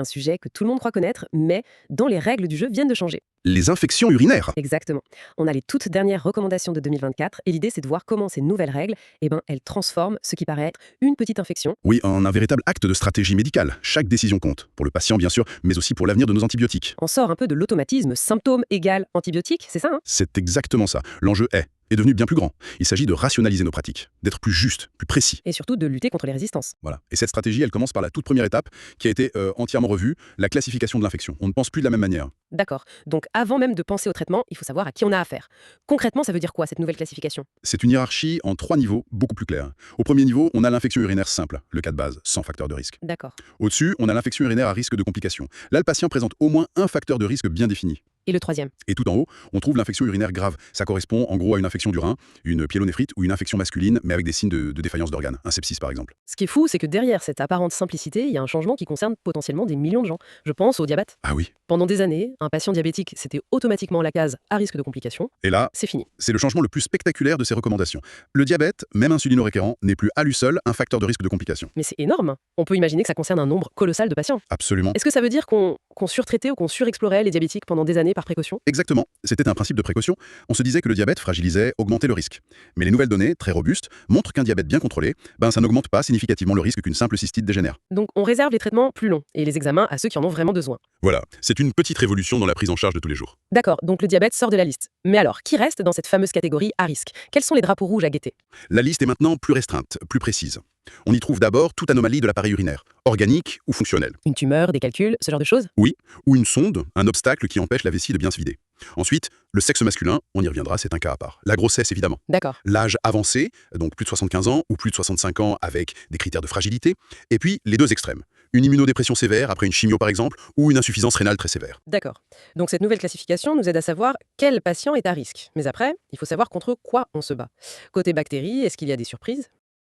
Un sujet que tout le monde croit connaître, mais dont les règles du jeu viennent de changer. Les infections urinaires. Exactement. On a les toutes dernières recommandations de 2024 et l'idée c'est de voir comment ces nouvelles règles, elles transforment ce qui paraît être une petite infection. Oui, en un véritable acte de stratégie médicale. Chaque décision compte. Pour le patient, bien sûr, mais aussi pour l'avenir de nos antibiotiques. On sort un peu de l'automatisme symptôme égale antibiotique, c'est ça hein? C'est exactement ça. L'enjeu est devenu bien plus grand. Il s'agit de rationaliser nos pratiques, d'être plus juste, plus précis. Et surtout de lutter contre les résistances. Voilà. Et cette stratégie, elle commence par la toute première étape, qui a été entièrement revue, la classification de l'infection. On ne pense plus de la même manière. D'accord. Donc avant même de penser au traitement, il faut savoir à qui on a affaire. Concrètement, ça veut dire quoi cette nouvelle classification? C'est une hiérarchie en 3 niveaux, beaucoup plus claire. Au premier niveau, on a l'infection urinaire simple, le cas de base, sans facteur de risque. D'accord. Au-dessus, on a l'infection urinaire à risque de complications. Là, le patient présente au moins un facteur de risque bien défini. Et le troisième? Et tout en haut, on trouve l'infection urinaire grave. Ça correspond en gros à une infection du rein, une pyélonéphrite ou une infection masculine, mais avec des signes de défaillance d'organes, un sepsis par exemple. Ce qui est fou, c'est que derrière cette apparente simplicité, il y a un changement qui concerne potentiellement des millions de gens. Je pense au diabète. Ah oui. Pendant des années, un patient diabétique, c'était automatiquement la case à risque de complications. Et là, C'est fini. c'est le changement le plus spectaculaire de ces recommandations. Le diabète, même insulino-récurrent, n'est plus à lui seul un facteur de risque de complications. Mais c'est énorme. On peut imaginer que ça concerne un nombre colossal de patients. Absolument. Est-ce que ça veut dire qu'on surtraitait ou qu'on surexplorait les diabétiques pendant des années par précaution? Exactement. C'était un principe de précaution. On se disait que le diabète fragilisait, augmentait le risque. Mais les nouvelles données, très robustes, montrent qu'un diabète bien contrôlé, ça n'augmente pas significativement le risque qu'une simple cystite dégénère. Donc on réserve les traitements plus longs et les examens à ceux qui en ont vraiment besoin. Voilà, c'est une petite révolution dans la prise en charge de tous les jours. D'accord, donc le diabète sort de la liste. Mais alors, qui reste dans cette fameuse catégorie à risque? Quels sont les drapeaux rouges à guetter? La liste est maintenant plus restreinte, plus précise. On y trouve d'abord toute anomalie de l'appareil urinaire, organique ou fonctionnelle. Une tumeur, des calculs, ce genre de choses? Oui, ou une sonde, un obstacle qui empêche la vessie de bien se vider. Ensuite, le sexe masculin, on y reviendra, c'est un cas à part. La grossesse, évidemment. D'accord. L'âge avancé, donc plus de 75 ans ou plus de 65 ans avec des critères de fragilité. Et puis, les deux extrêmes. Une immunodépression sévère, après une chimio par exemple, ou une insuffisance rénale très sévère. D'accord. Donc cette nouvelle classification nous aide à savoir quel patient est à risque. Mais après, il faut savoir contre quoi on se bat. Côté bactéries, est-ce qu'il y a des surprises?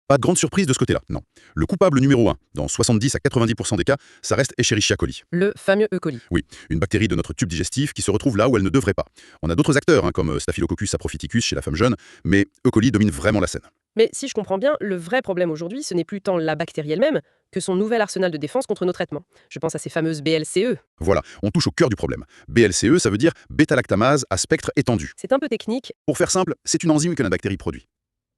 Pas de grande surprise de ce côté-là, non. Le coupable numéro 1, dans 70 à 90% des cas, ça reste Escherichia coli. Le fameux E. coli. Oui, une bactérie de notre tube digestif qui se retrouve là où elle ne devrait pas. On a d'autres acteurs, comme Staphylococcus saprophyticus chez la femme jeune, mais E. coli domine vraiment la scène. Mais si je comprends bien, le vrai problème aujourd'hui, ce n'est plus tant la bactérie elle-même que son nouvel arsenal de défense contre nos traitements. Je pense à ces fameuses BLCE. Voilà, on touche au cœur du problème. BLCE, ça veut dire bêta-lactamase à spectre étendu. C'est un peu technique. Pour faire simple, c'est une enzyme que la bactérie produit.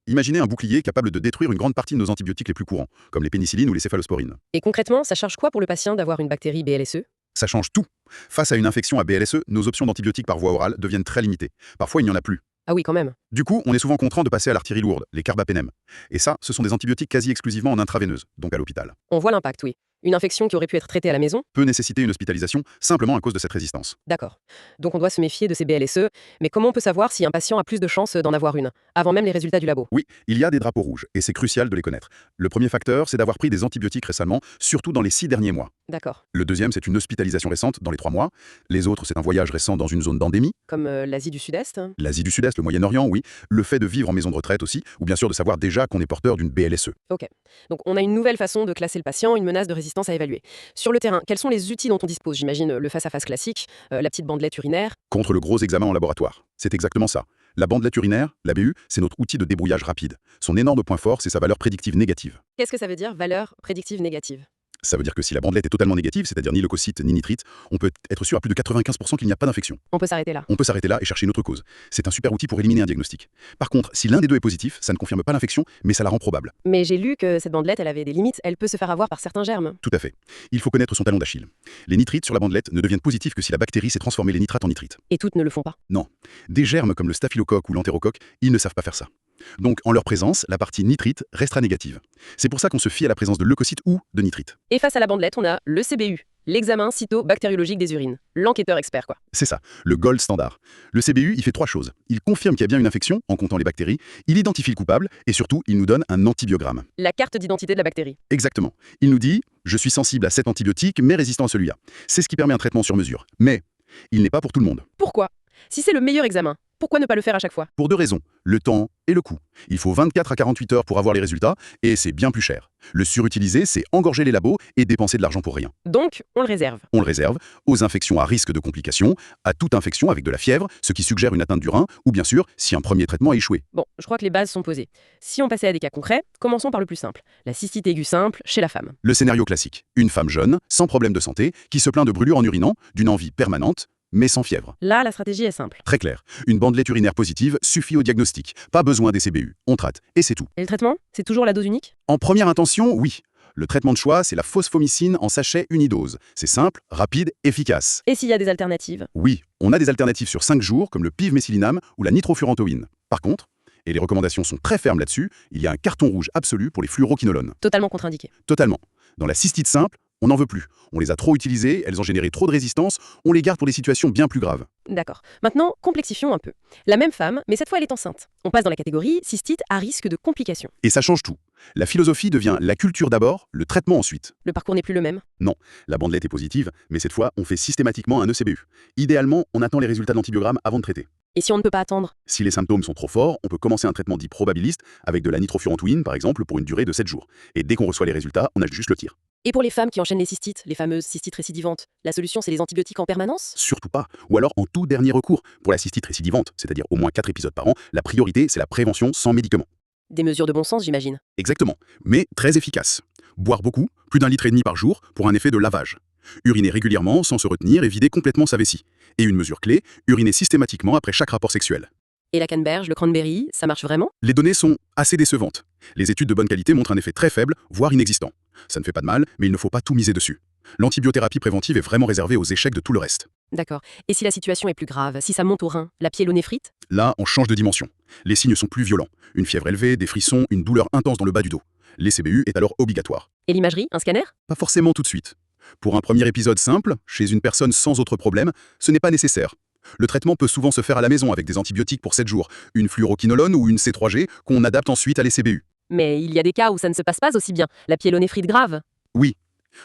Imaginez un bouclier capable de détruire une grande partie de nos antibiotiques les plus courants, comme les pénicillines ou les céphalosporines. Et concrètement, ça charge quoi pour le patient d'avoir une bactérie BLSE? Ça change tout. Face à une infection à BLSE, nos options d'antibiotiques par voie orale deviennent très limitées. Parfois, il n'y en a plus. Ah oui, quand même. Du coup, on est souvent contraint de passer à l'artillerie lourde, les carbapénèmes. Et ça, ce sont des antibiotiques quasi exclusivement en intraveineuse, donc à l'hôpital. On voit l'impact, oui. Une infection qui aurait pu être traitée à la maison? Peut nécessiter une hospitalisation simplement à cause de cette résistance. D'accord. Donc on doit se méfier de ces BLSE, mais comment on peut savoir si un patient a plus de chances d'en avoir une, avant même les résultats du labo? Oui, il y a des drapeaux rouges, et c'est crucial de les connaître. Le premier facteur, c'est d'avoir pris des antibiotiques récemment, surtout dans les 6 derniers mois. D'accord. Le deuxième, c'est une hospitalisation récente dans les 3 mois. Les autres, c'est un voyage récent dans une zone d'endémie. Comme l'Asie du Sud-Est? L'Asie du Sud-Est, le Moyen-Orient, oui. Le fait de vivre en maison de retraite aussi, ou bien sûr de savoir déjà qu'on est porteur d'une BLSE. Ok. Donc on a une nouvelle façon de classer le patient, une menace de résistance à évaluer. Sur le terrain, quels sont les outils dont on dispose? J'imagine le face-à-face classique, la petite bandelette urinaire. Contre le gros examen en laboratoire. C'est exactement ça. La bandelette urinaire, la BU, c'est notre outil de débrouillage rapide. Son énorme point fort, c'est sa valeur prédictive négative. Qu'est-ce que ça veut dire, valeur prédictive négative? Ça veut dire que si la bandelette est totalement négative, c'est-à-dire ni leucocyte ni nitrite, on peut être sûr à plus de 95% qu'il n'y a pas d'infection. On peut s'arrêter là. On peut s'arrêter là et chercher une autre cause. C'est un super outil pour éliminer un diagnostic. Par contre, si l'un des deux est positif, ça ne confirme pas l'infection, mais ça la rend probable. Mais j'ai lu que cette bandelette, elle avait des limites, elle peut se faire avoir par certains germes. Tout à fait. Il faut connaître son talon d'Achille. Les nitrites sur la bandelette ne deviennent positifs que si la bactérie s'est transformée les nitrates en nitrites. Et toutes ne le font pas. Non. Des germes comme le staphylocoque ou l'entérocoque, ils ne savent pas faire ça. Donc, en leur présence, la partie nitrite restera négative. C'est pour ça qu'on se fie à la présence de leucocytes ou de nitrites. Et face à la bandelette, on a le CBU, l'examen cytobactériologique des urines. L'enquêteur expert, quoi. C'est ça, le gold standard. Le CBU, il fait 3 choses. Il confirme qu'il y a bien une infection, en comptant les bactéries, il identifie le coupable, et surtout, il nous donne un antibiogramme. La carte d'identité de la bactérie. Exactement. Il nous dit « Je suis sensible à cet antibiotique, mais résistant à celui-là ». C'est ce qui permet un traitement sur mesure. Mais il n'est pas pour tout le monde. Pourquoi? Si c'est le meilleur examen, Pourquoi ne pas le faire à chaque fois? Pour deux raisons, le temps et le coût. Il faut 24 à 48 heures pour avoir les résultats, et c'est bien plus cher. Le surutiliser, c'est engorger les labos et dépenser de l'argent pour rien. Donc, on le réserve. On le réserve aux infections à risque de complications, à toute infection avec de la fièvre, ce qui suggère une atteinte du rein, ou bien sûr, si un premier traitement a échoué. Bon, je crois que les bases sont posées. Si on passait à des cas concrets, commençons par le plus simple. La cystite aiguë simple chez la femme. Le scénario classique, une femme jeune, sans problème de santé, qui se plaint de brûlures en urinant, d'une envie permanente, mais sans fièvre. Là, la stratégie est simple. Très clair, une bandelette urinaire positive suffit au diagnostic, pas besoin des CBU, on traite, et c'est tout. Et le traitement? C'est toujours la dose unique? En première intention, oui. Le traitement de choix, c'est la phosphomycine en sachet unidose. C'est simple, rapide, efficace. Et s'il y a des alternatives? Oui, on a des alternatives sur 5 jours, comme le pivméthylinam ou la nitrofurantoïne. Par contre, et les recommandations sont très fermes là-dessus, il y a un carton rouge absolu pour les fluoroquinolones. Totalement contre-indiqué. Totalement. Dans la cystite simple, on n'en veut plus. On les a trop utilisées, elles ont généré trop de résistance, on les garde pour des situations bien plus graves. D'accord. Maintenant, complexifions un peu. La même femme, mais cette fois elle est enceinte. On passe dans la catégorie cystite à risque de complications. Et ça change tout. La philosophie devient la culture d'abord, le traitement ensuite. Le parcours n'est plus le même. Non, la bandelette est positive, mais cette fois, on fait systématiquement un ECBU. Idéalement, on attend les résultats d'antibiogramme avant de traiter. Et si on ne peut pas attendre? Si les symptômes sont trop forts, on peut commencer un traitement dit probabiliste avec de la nitrofurantoïne, par exemple, pour une durée de 7 jours. Et dès qu'on reçoit les résultats, on ajuste juste le tir. Et pour les femmes qui enchaînent les cystites, les fameuses cystites récidivantes, la solution c'est les antibiotiques en permanence? Surtout pas. Ou alors en tout dernier recours. Pour la cystite récidivante, c'est-à-dire au moins 4 épisodes par an, la priorité, c'est la prévention sans médicaments. Des mesures de bon sens, j'imagine. Exactement, mais très efficace. Boire beaucoup, plus d'1,5 litre par jour, pour un effet de lavage. Uriner régulièrement sans se retenir et vider complètement sa vessie. Et une mesure clé, uriner systématiquement après chaque rapport sexuel. Et la canneberge, le cranberry, ça marche vraiment? Les données sont assez décevantes. Les études de bonne qualité montrent un effet très faible, voire inexistant. Ça ne fait pas de mal, mais il ne faut pas tout miser dessus. L'antibiothérapie préventive est vraiment réservée aux échecs de tout le reste. D'accord. Et si la situation est plus grave, si ça monte au rein, la pyélonéphrite? Là, on change de dimension. Les signes sont plus violents. Une fièvre élevée, des frissons, une douleur intense dans le bas du dos. Les CBU est alors obligatoire. Et l'imagerie, un scanner? Pas forcément tout de suite. Pour un premier épisode simple, chez une personne sans autre problème, ce n'est pas nécessaire. Le traitement peut souvent se faire à la maison avec des antibiotiques pour 7 jours, une fluoroquinolone ou une C3G qu'on adapte ensuite à l'ECBU. Mais il y a des cas où ça ne se passe pas aussi bien. La pyélonéphrite grave? Oui,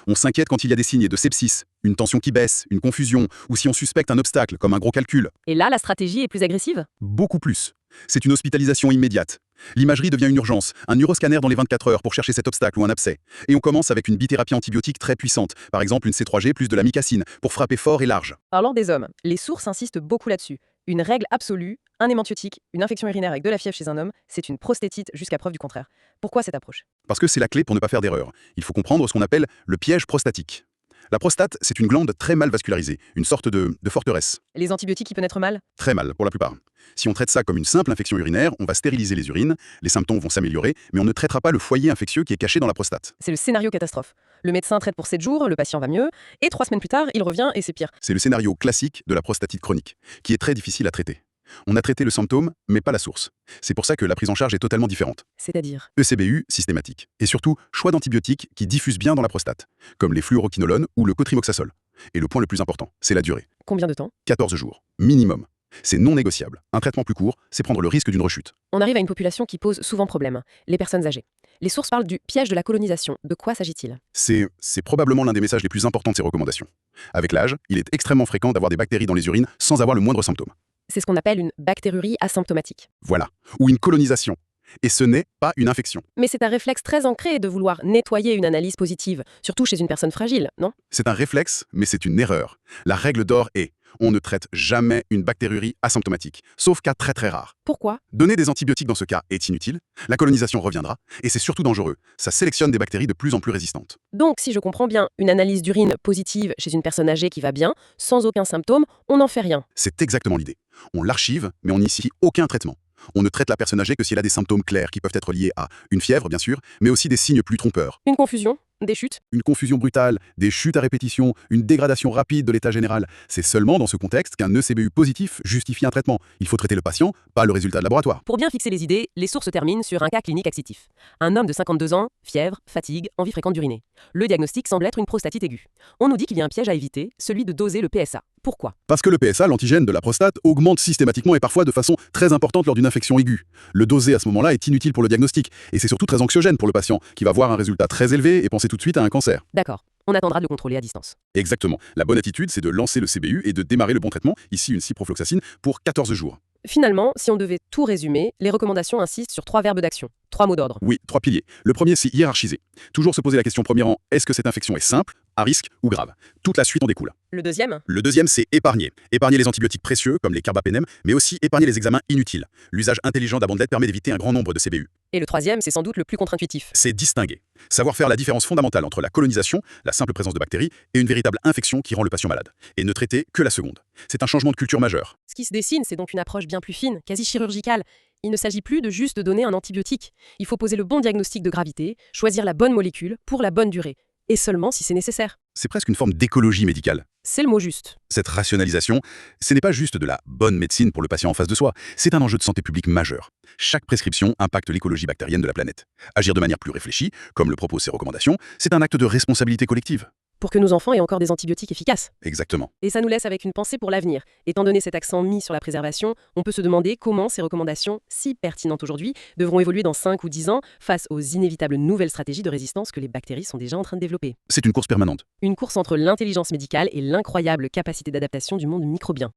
on s'inquiète quand il y a des signes de sepsis, une tension qui baisse, une confusion, ou si on suspecte un obstacle, comme un gros calcul. Et là, la stratégie est plus agressive? Beaucoup plus. C'est une hospitalisation immédiate. L'imagerie devient une urgence, un neuroscanner dans les 24 heures pour chercher cet obstacle ou un abcès. Et on commence avec une bithérapie antibiotique très puissante, par exemple une C3G plus de la micacine, pour frapper fort et large. Parlant des hommes, les sources insistent beaucoup là-dessus. Une règle absolue, un hémantiotique, une infection urinaire avec de la fièvre chez un homme, c'est une prostétite jusqu'à preuve du contraire. Pourquoi cette approche? Parce que c'est la clé pour ne pas faire d'erreur. Il faut comprendre ce qu'on appelle le piège prostatique. La prostate, c'est une glande très mal vascularisée, une sorte de forteresse. Les antibiotiques qui pénètrent mal? Très mal, pour la plupart. Si on traite ça comme une simple infection urinaire, on va stériliser les urines, les symptômes vont s'améliorer, mais on ne traitera pas le foyer infectieux qui est caché dans la prostate. C'est le scénario catastrophe. Le médecin traite pour 7 jours, le patient va mieux, et 3 semaines plus tard, il revient et c'est pire. C'est le scénario classique de la prostatite chronique, qui est très difficile à traiter. On a traité le symptôme, mais pas la source. C'est pour ça que la prise en charge est totalement différente. C'est-à-dire? ECBU systématique. Et surtout, choix d'antibiotiques qui diffusent bien dans la prostate, comme les fluoroquinolones ou le cotrimoxazole. Et le point le plus important, c'est la durée. Combien de temps? 14 jours, minimum. C'est non négociable. Un traitement plus court, c'est prendre le risque d'une rechute. On arrive à une population qui pose souvent problème, les personnes âgées. Les sources parlent du piège de la colonisation. De quoi s'agit-il? C'est probablement l'un des messages les plus importants de ces recommandations. Avec l'âge, il est extrêmement fréquent d'avoir des bactéries dans les urines sans avoir le moindre symptôme. C'est ce qu'on appelle une bactérurie asymptomatique. Voilà. Ou une colonisation. Et ce n'est pas une infection. Mais c'est un réflexe très ancré de vouloir nettoyer une analyse positive, surtout chez une personne fragile, non? C'est un réflexe, mais c'est une erreur. La règle d'or est on ne traite jamais une bactérurie asymptomatique, sauf cas très très rares. Pourquoi? Donner des antibiotiques dans ce cas est inutile, la colonisation reviendra, et c'est surtout dangereux. Ça sélectionne des bactéries de plus en plus résistantes. Donc, si je comprends bien, une analyse d'urine positive chez une personne âgée qui va bien, sans aucun symptôme, on n'en fait rien. C'est exactement l'idée. On l'archive, mais on n'initie aucun traitement. On ne traite la personne âgée que si elle a des symptômes clairs qui peuvent être liés à une fièvre, bien sûr, mais aussi des signes plus trompeurs. Une confusion? Des chutes? Une confusion brutale, des chutes à répétition, une dégradation rapide de l'état général. C'est seulement dans ce contexte qu'un ECBU positif justifie un traitement. Il faut traiter le patient, pas le résultat de laboratoire. Pour bien fixer les idées, les sources terminent sur un cas clinique accitif. Un homme de 52 ans, fièvre, fatigue, envie fréquente d'uriner. Le diagnostic semble être une prostatite aiguë. On nous dit qu'il y a un piège à éviter, celui de doser le PSA. Pourquoi? Parce que le PSA, l'antigène de la prostate, augmente systématiquement et parfois de façon très importante lors d'une infection aiguë. Le doser à ce moment-là est inutile pour le diagnostic, et c'est surtout très anxiogène pour le patient, qui va voir un résultat très élevé et penser tout de suite à un cancer. D'accord. On attendra de le contrôler à distance. Exactement. La bonne attitude, c'est de lancer le CBU et de démarrer le bon traitement, ici une ciprofloxacine, pour 14 jours. Finalement, si on devait tout résumer, les recommandations insistent sur 3 verbes d'action, 3 mots d'ordre. Oui, 3 piliers. Le premier, c'est hiérarchiser. Toujours se poser la question premier rang, est-ce que cette infection est simple, à risque ou grave? Toute la suite en découle. Le deuxième? Le deuxième, c'est épargner. Épargner les antibiotiques précieux, comme les carbapénèmes, mais aussi épargner les examens inutiles. L'usage intelligent d'abandelettes permet d'éviter un grand nombre de CBU. Et le troisième, c'est sans doute le plus contre-intuitif. C'est distinguer. Savoir faire la différence fondamentale entre la colonisation, la simple présence de bactéries, et une véritable infection qui rend le patient malade. Et ne traiter que la seconde. C'est un changement de culture majeur. Ce qui se dessine, c'est donc une approche bien plus fine, quasi chirurgicale. Il ne s'agit plus de juste donner un antibiotique. Il faut poser le bon diagnostic de gravité, choisir la bonne molécule pour la bonne durée. Et seulement si c'est nécessaire. C'est presque une forme d'écologie médicale. C'est le mot juste. Cette rationalisation, ce n'est pas juste de la bonne médecine pour le patient en face de soi, c'est un enjeu de santé publique majeur. Chaque prescription impacte l'écologie bactérienne de la planète. Agir de manière plus réfléchie, comme le proposent ces recommandations, c'est un acte de responsabilité collective. Pour que nos enfants aient encore des antibiotiques efficaces. Exactement. Et ça nous laisse avec une pensée pour l'avenir. Étant donné cet accent mis sur la préservation, on peut se demander comment ces recommandations, si pertinentes aujourd'hui, devront évoluer dans 5 ou 10 ans face aux inévitables nouvelles stratégies de résistance que les bactéries sont déjà en train de développer. C'est une course permanente. Une course entre l'intelligence médicale et l'incroyable capacité d'adaptation du monde microbien.